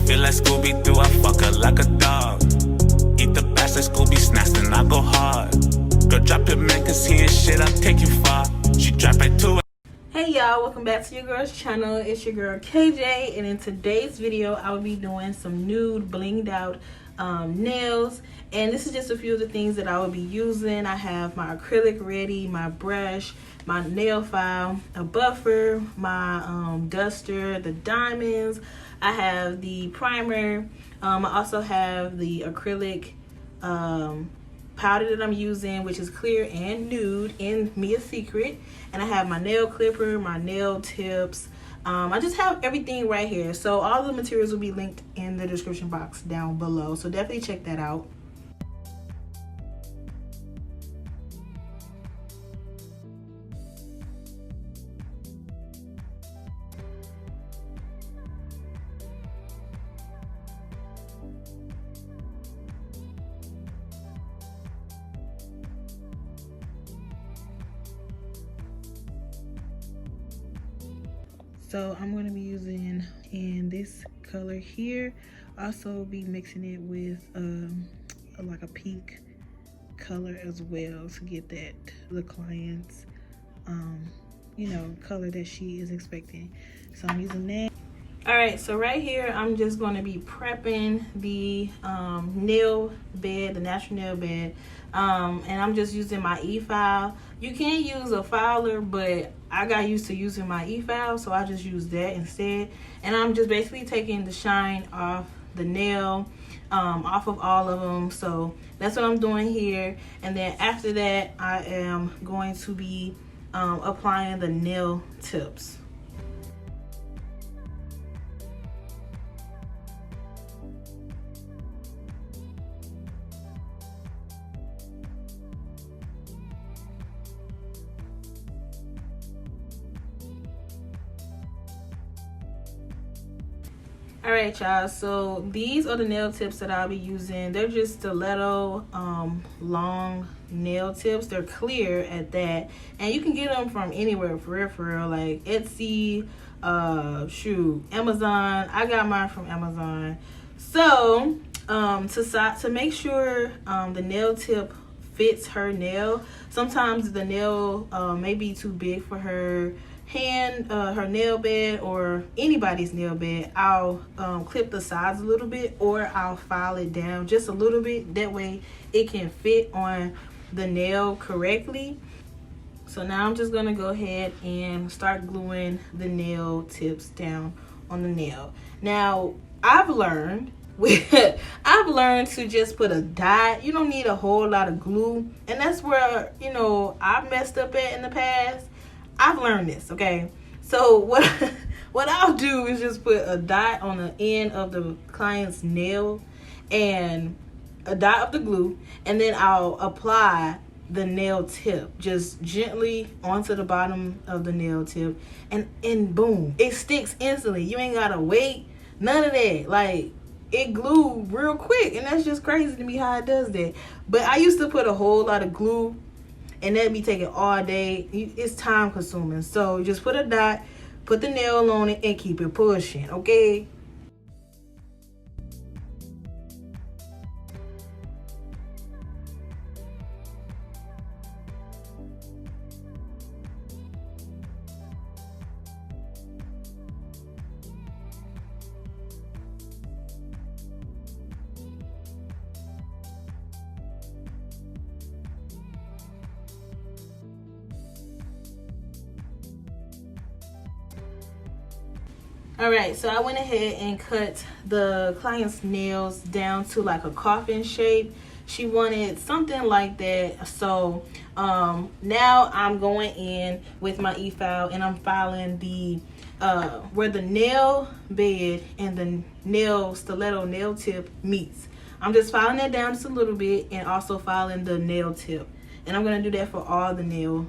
Feel like Scooby-Doo, I fuck her like a dog. Eat the bass like Scooby snacks, then I go hard. Girl, drop your man, cause he ain't shit, I'll take you far. She drop it to it. Hey y'all, welcome back to your girl's channel. It's your girl KJ, and in today's video I will be doing some nude blinged out nails, and this is just a few of the things that I will be using. I have my acrylic ready, my brush, my nail file, a buffer, my duster, the diamonds. I have the primer. I also have the acrylic powder that I'm using, which is clear and nude in Me a Secret. And I have my nail clipper, my nail tips. I just have everything right here. So all the materials will be linked in the description box down below. So definitely check that out. So I'm going to be using in this color here. Also be mixing it with like a pink color as well to get that the client's you know, color that she is expecting. So I'm using that. Alright, so right here I'm just going to be prepping the nail bed, the natural nail bed. And I'm just using my e-file. You can use a filer, but I got used to using my e-file, so I just use that instead. And I'm just basically taking the shine off the nail, off of all of them. So that's what I'm doing here. And then after that, I am going to be applying the nail tips. All right, y'all, so these are the nail tips that I'll be using. They're just stiletto long nail tips. They're clear at that, and you can get them from anywhere, for real, like Etsy, shoot, Amazon. I got mine from Amazon. So to make sure the nail tip fits her nail, sometimes the nail may be too big for her hand, her nail bed, or anybody's nail bed. I'll clip the sides a little bit, or I'll file it down just a little bit. That way it can fit on the nail correctly. So now I'm just gonna go ahead and start gluing the nail tips down on the nail. Now I've learned to just put a dot. You don't need a whole lot of glue, and that's where, you know, I messed up at in the past. I've learned this, okay? So what I'll do is just put a dot on the end of the client's nail and a dot of the glue, and then I'll apply the nail tip just gently onto the bottom of the nail tip, and boom, it sticks instantly. You ain't gotta wait, none of that. Like, it glued real quick, and that's just crazy to me how it does that. But I used to put a whole lot of glue, and that'd be taking all day. It's time consuming. So just put a dot, put the nail on it, and keep it pushing, okay? All right, so I went ahead and cut the client's nails down to like a coffin shape. She wanted something like that. So now I'm going in with my e-file, and I'm filing the where the nail bed and the stiletto nail tip meets. I'm just filing that down just a little bit, and also filing the nail tip. And I'm gonna do that for all the nail.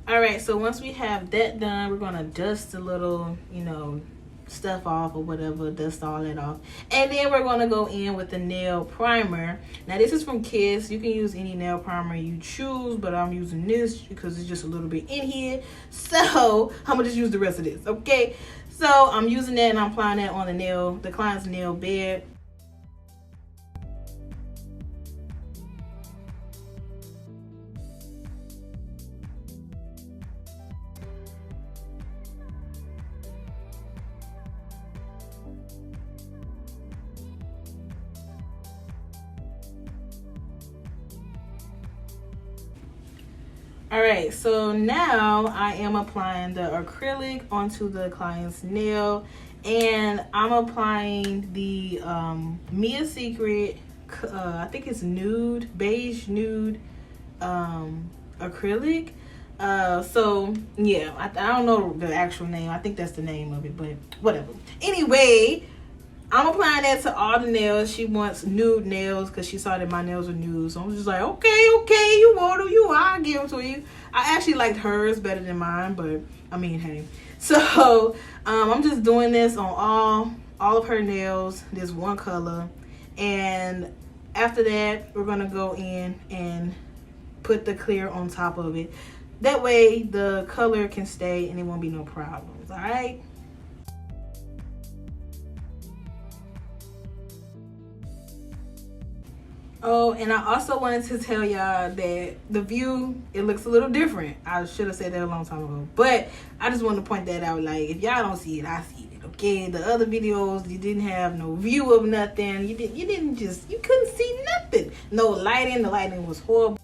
All right, so once we have that done, we're gonna dust a little, you know, stuff off or whatever, dust all that off. And then we're gonna go in with the nail primer. Now this is from Kiss. You can use any nail primer you choose, but I'm using this because it's just a little bit in here. So I'm gonna just use the rest of this, okay? So I'm using that and I'm applying that on the client's nail bed. All right, so now I am applying the acrylic onto the client's nail, and I'm applying the Mia Secret, I think it's nude, beige nude acrylic. So yeah, I don't know the actual name. I think that's the name of it, but whatever. Anyway, I'm applying that to all the nails. She wants nude nails because she saw that my nails are nude. So I'm just like, okay, you want them, I'll give them to you. I actually liked hers better than mine, but I mean, hey. So I'm just doing this on all of her nails, this one color. And after that, we're going to go in and put the clear on top of it. That way the color can stay and it won't be no problems, all right? Oh, and I also wanted to tell y'all that the view, it looks a little different. I should have said that a long time ago. But I just wanted to point that out. Like, if y'all don't see it, I see it, okay? The other videos, you didn't have no view of nothing. You couldn't see nothing. No lighting. The lighting was horrible.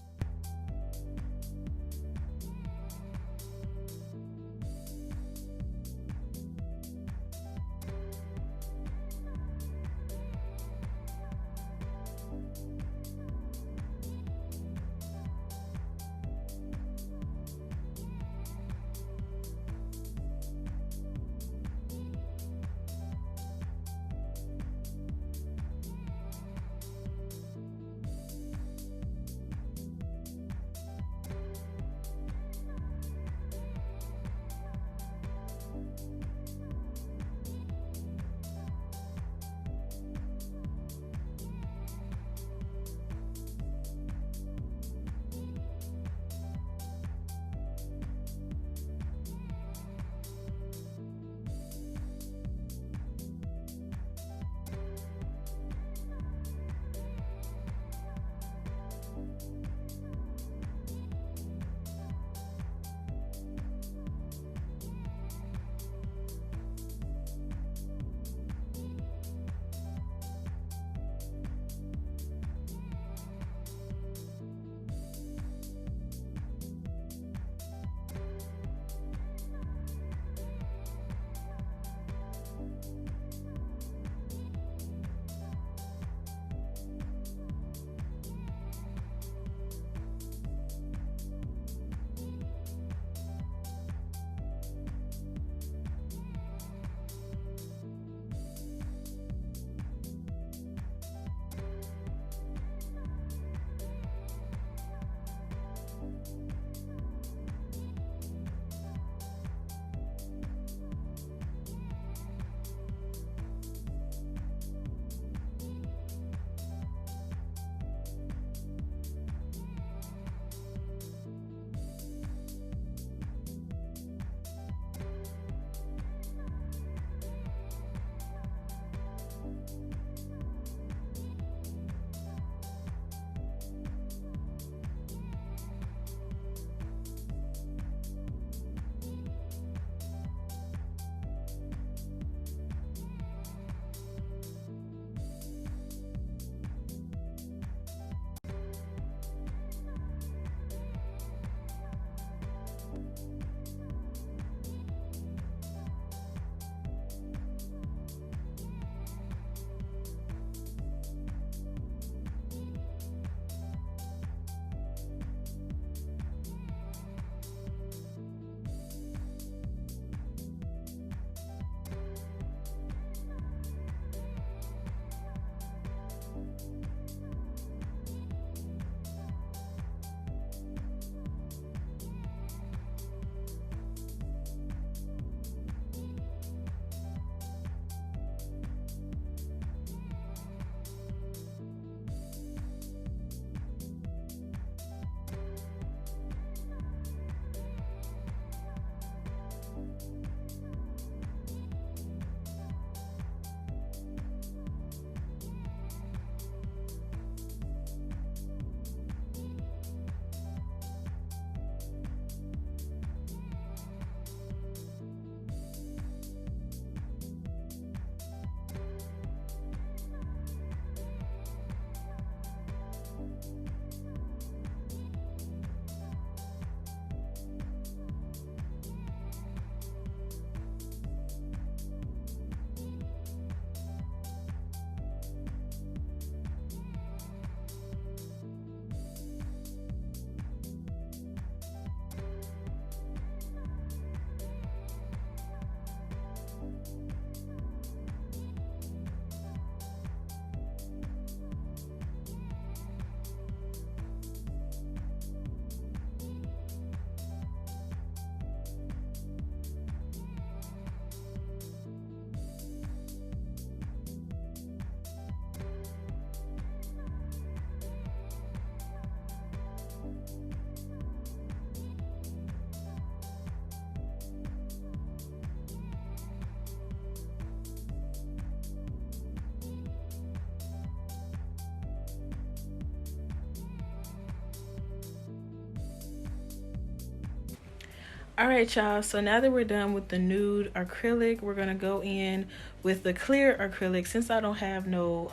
All right, y'all. So now that we're done with the nude acrylic, we're gonna go in with the clear acrylic. Since I don't have no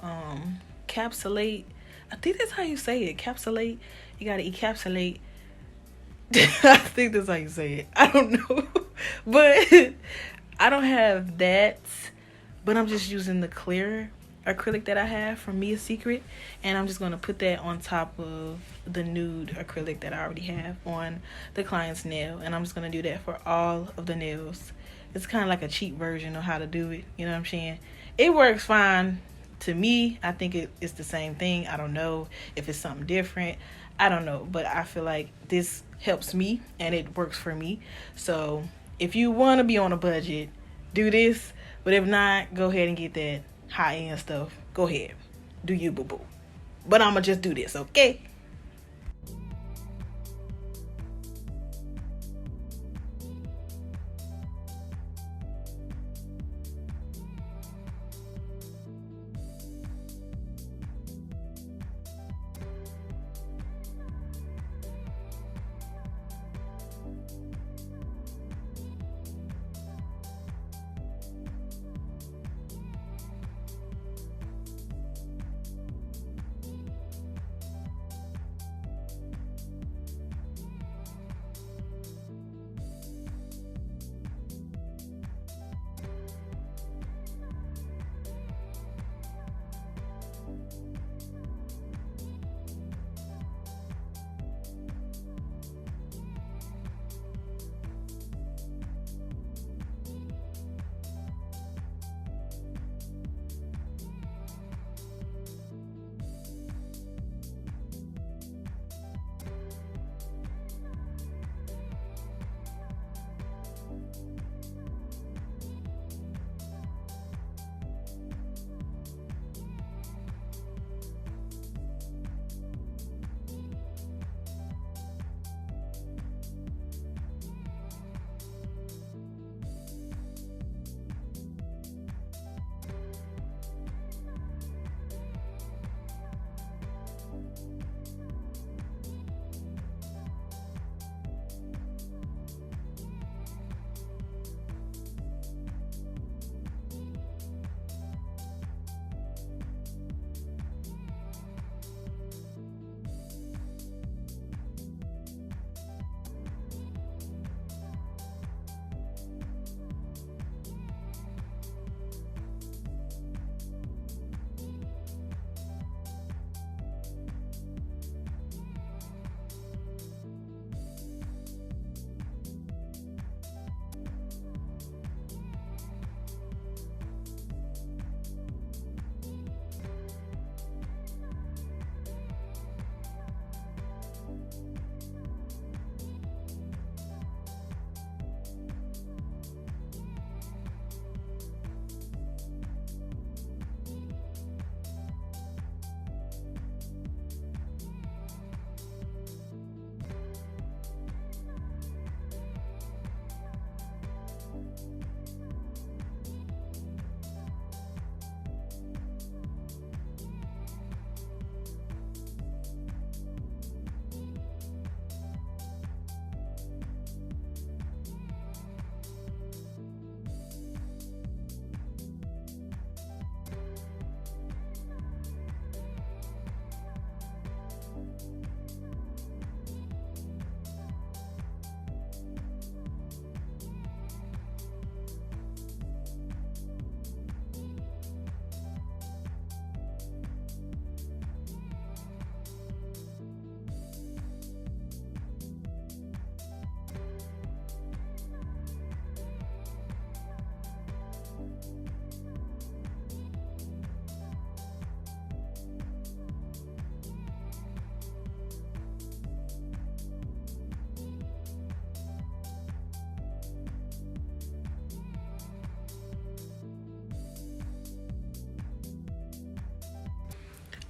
capsulate, I think that's how you say it. Capsulate. You gotta encapsulate. I think that's how you say it. I don't know, but I don't have that. But I'm just using the clear acrylic that I have from Mia Secret, and I'm just going to put that on top of the nude acrylic that I already have on the client's nail, and I'm just going to do that for all of the nails. It's kind of like a cheap version of how to do it, you know what I'm saying? It works fine to me. I think it's the same thing. I don't know if it's something different. I don't know, but I feel like this helps me and it works for me. So if you want to be on a budget, do this. But if not, go ahead and get that high-end stuff. Go ahead. Do you, boo-boo. But I'm going to just do this, okay?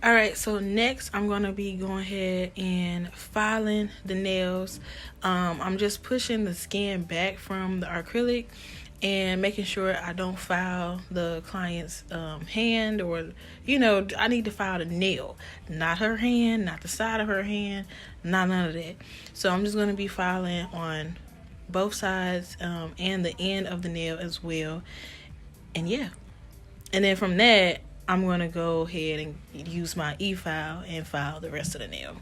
All right, so next I'm going to be going ahead and filing the nails. I'm just pushing the skin back from the acrylic and making sure I don't file the client's hand, or, you know, I need to file the nail, not her hand, not the side of her hand, not none of that. So I'm just going to be filing on both sides and the end of the nail as well. And yeah, and then from that, I'm going to go ahead and use my e-file and file the rest of the nail.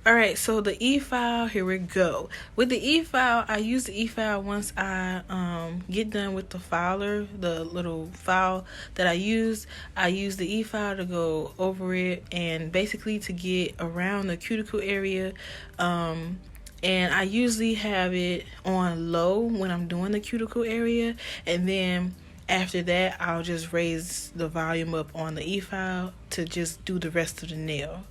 Alright, so the e-file, here we go. With the e-file, I use the e-file once I get done with the filer, the little file that I use the e-file to go over it and basically to get around the cuticle area. And I usually have it on low when I'm doing the cuticle area, and then after that, I'll just raise the volume up on the e-file to just do the rest of the nail.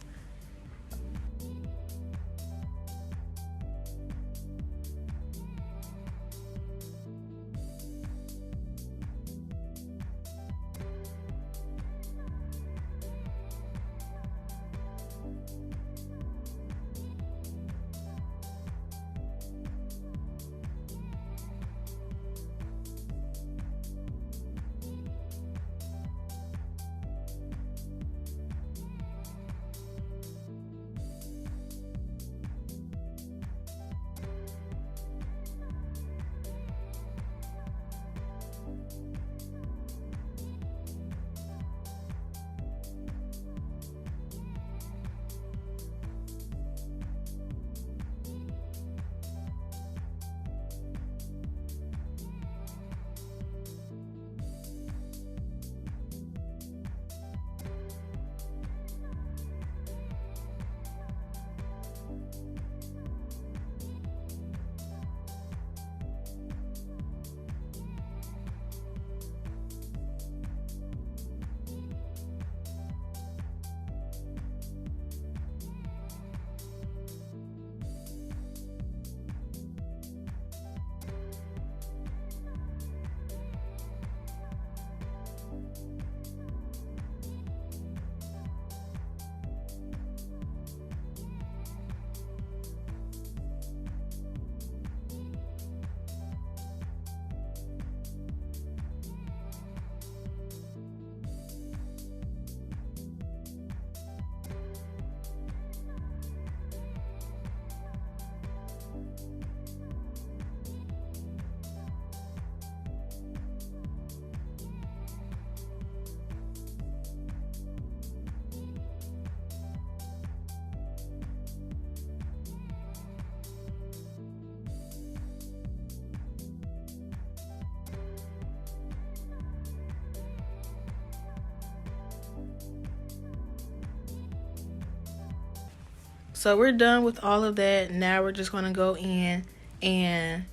So we're done with all of that. Now we're just going to go in and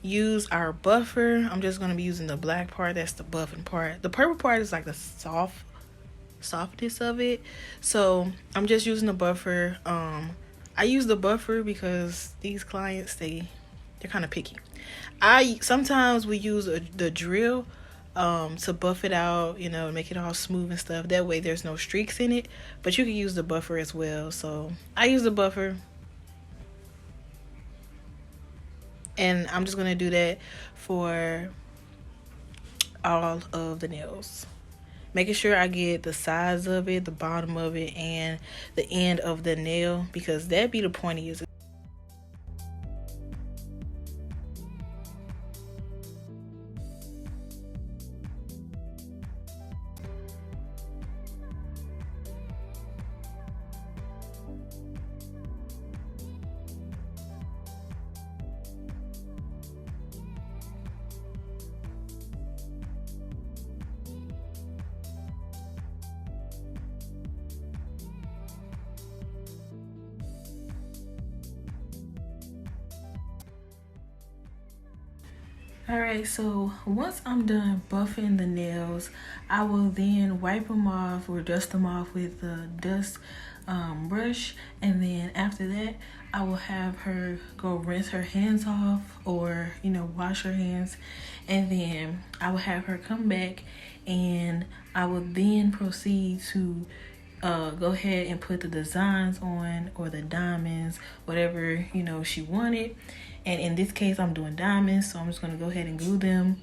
use our buffer. I'm just going to be using the black part. That's the buffing part. The purple part is like the softness of it. So I'm just using the buffer. I use the buffer because these clients, they're kind of picky. Sometimes we use the drill to buff it out, you know, make it all smooth and stuff. That way there's no streaks in it, but you can use the buffer as well. So I use the buffer, and I'm just gonna do that for all of the nails, making sure I get the size of it, the bottom of it, and the end of the nail, because that be the pointiest. Alright, so once I'm done buffing the nails, I will then wipe them off or dust them off with the dust brush, and then after that I will have her go rinse her hands off, or you know, wash her hands, and then I will have her come back, and I will then proceed to go ahead and put the designs on, or the diamonds, whatever, you know, she wanted. And in this case, I'm doing diamonds, so I'm just going to go ahead and glue them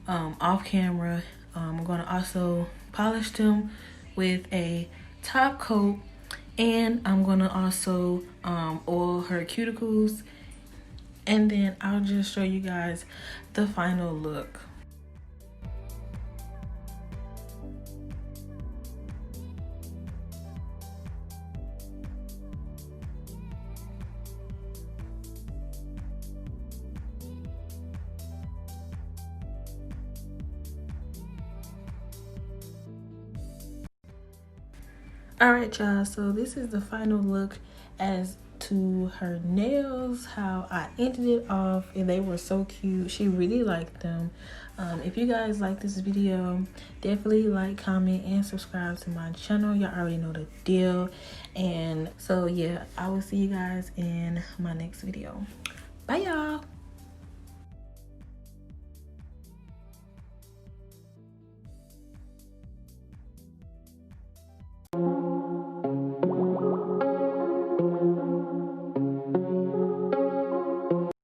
off camera. I'm going to also polish them with a top coat, and I'm going to also oil her cuticles, and then I'll just show you guys the final look. Alright y'all, so this is the final look as to her nails, how I ended it off, and they were so cute. She really liked them. If you guys like this video, definitely like, comment, and subscribe to my channel. Y'all already know the deal. And so yeah, I will see you guys in my next video. Bye y'all.